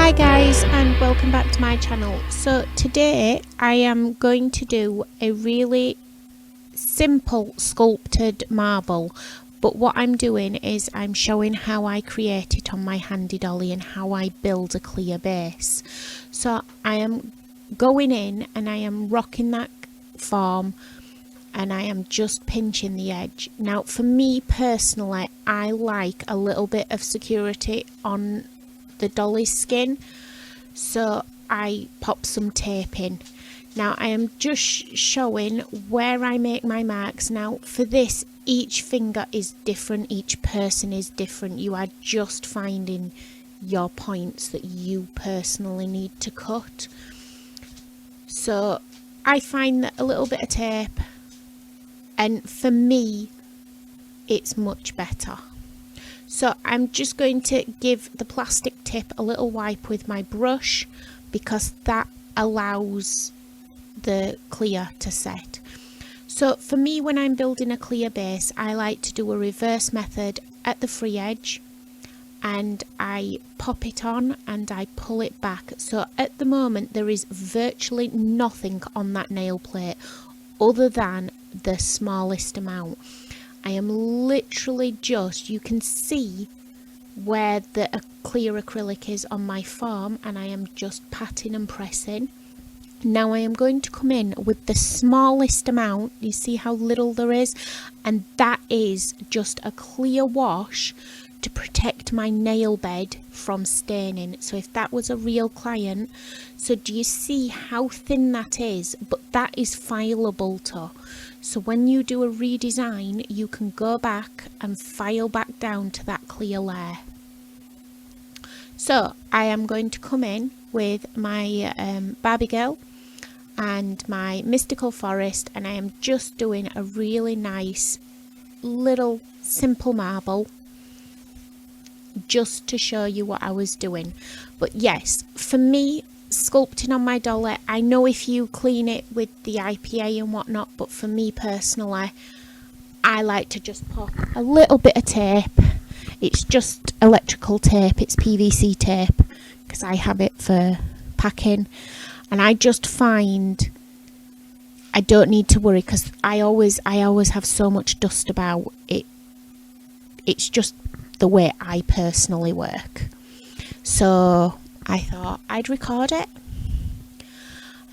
Hi guys, and welcome back to my channel. So today I am going to do a really simple sculpted marble, but what I'm doing is I'm showing how I create it on my handy dolly and how I build a clear base. So I am going in and I am rocking that form and I am just pinching the edge. Now for me personally, I like a little bit of security on the dolly skin, so I pop some tape in. Now I am just showing where I make my marks. Now for this, each finger is different, each person is different. You are just finding your points that you personally need to cut. So I find that a little bit of tape, and for me it's much better. So I'm just going to give the plastic tip a little wipe with my brush because that allows the clear to set. So for me, when I'm building a clear base, I like to do a reverse method at the free edge and I pop it on and I pull it back. So at the moment there is virtually nothing on that nail plate other than the smallest amount. I am literally just, you can see where the clear acrylic is on my form, and I am just patting and pressing. Now I am going to come in with the smallest amount. You see how little there is, and that is just a clear wash to protect my nail bed from staining. So if that was a real client, so do you see how thin that is? But that is fileable too. So when you do a redesign, you can go back and file back down to that clear layer. So I am going to come in with my Barbie Girl and my Mystical Forest, and I am just doing a really nice little simple marble just to show you what I was doing. But yes, for me, sculpting on my dolly, I know if you clean it with the IPA and whatnot, but for me personally, I like to just pop a little bit of tape. It's just electrical tape, it's PVC tape because I have it for packing, and I just find I don't need to worry because I always have so much dust about it. It's just the way I personally work. So I thought I'd record it,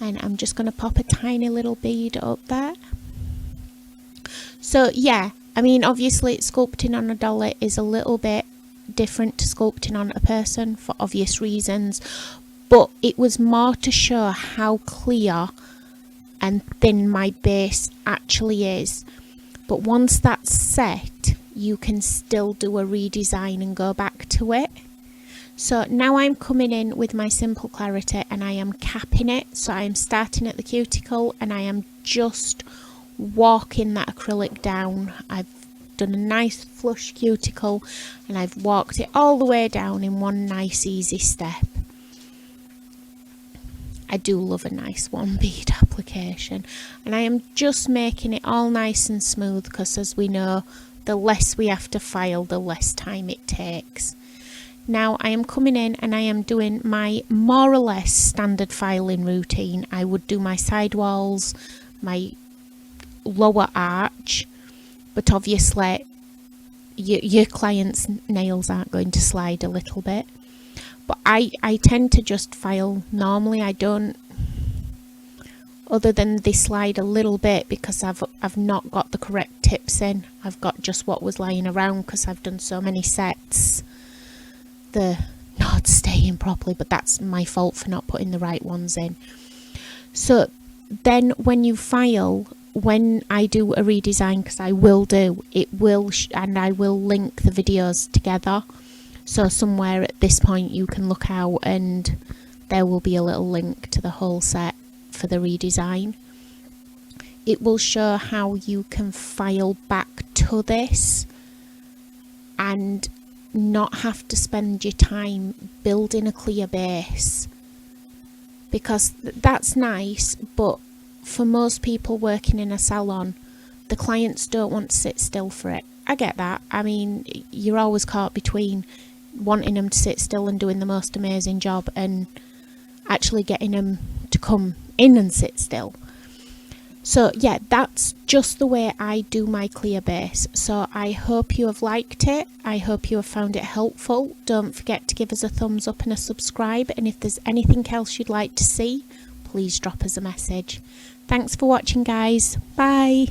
and I'm just going to pop a tiny little bead up there. So yeah, I mean obviously sculpting on a dolly is a little bit different to sculpting on a person for obvious reasons, but it was more to show how clear and thin my base actually is. But once that's set, you can still do a redesign and go back to it. So now I'm coming in with my Simple Clarity and I am capping it. So I'm starting at the cuticle and I am just walking that acrylic down. I've done a nice flush cuticle and I've walked it all the way down in one nice easy step. I do love a nice one bead application, and I am just making it all nice and smooth because, as we know, the less we have to file, the less time it takes. Now I am coming in and I am doing my more or less standard filing routine. I would do my sidewalls, my lower arch, but obviously your client's nails aren't going to slide a little bit. But I tend to just file normally. I don't, other than they slide a little bit because I've not got the correct tips in. I've got just what was lying around because I've done so many sets. They're not staying properly, but that's my fault for not putting the right ones in. So then when you file, when I do a redesign, because I will do, it will, and I will link the videos together. So somewhere at this point you can look out and there will be a little link to the whole set for the redesign. It will show how you can file back to this and not have to spend your time building a clear base, because that's nice, but for most people working in a salon, the clients don't want to sit still for it. I get that. I mean, you're always caught between wanting them to sit still and doing the most amazing job, and actually getting them to come in and sit still. So yeah, that's just the way I do my clear base. So I hope you have liked it. I hope you have found it helpful. Don't forget to give us a thumbs up and a subscribe, and if there's anything else you'd like to see, please drop us a message. Thanks for watching, guys. Bye.